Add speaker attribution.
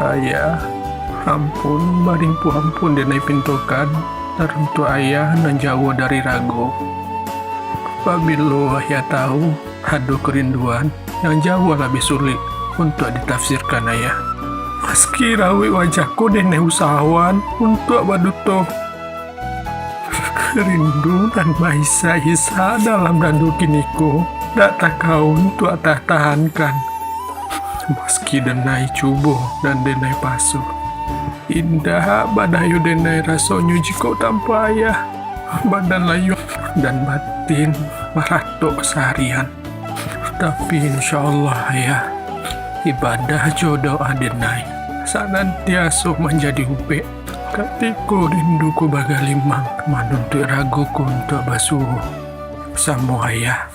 Speaker 1: Ayah, ampun, baringku ampun denai pintokan, teruntuk ayah nan jauh dari rago. Apabila ayah tahu, ada kerinduan yang jauh lebih sulit untuk ditafsirkan ayah. Meski rawi wajahku denai usahawan untuk baduto. Kerindu dan baisa isa dalam dandu kiniku, tak takau untuk tahankan. Meski denai cubuh dan denai pasuh, indah badayu denai rasonyo jika tanpa ayah. Badan layu dan batin meratuk seharian. Tapi insyaAllah ayah, ibadah jodoh denai senantiasa menjadi upek. Ketika rinduku bagai limang, manuntuk raguku untuk basuh. Sama ayah.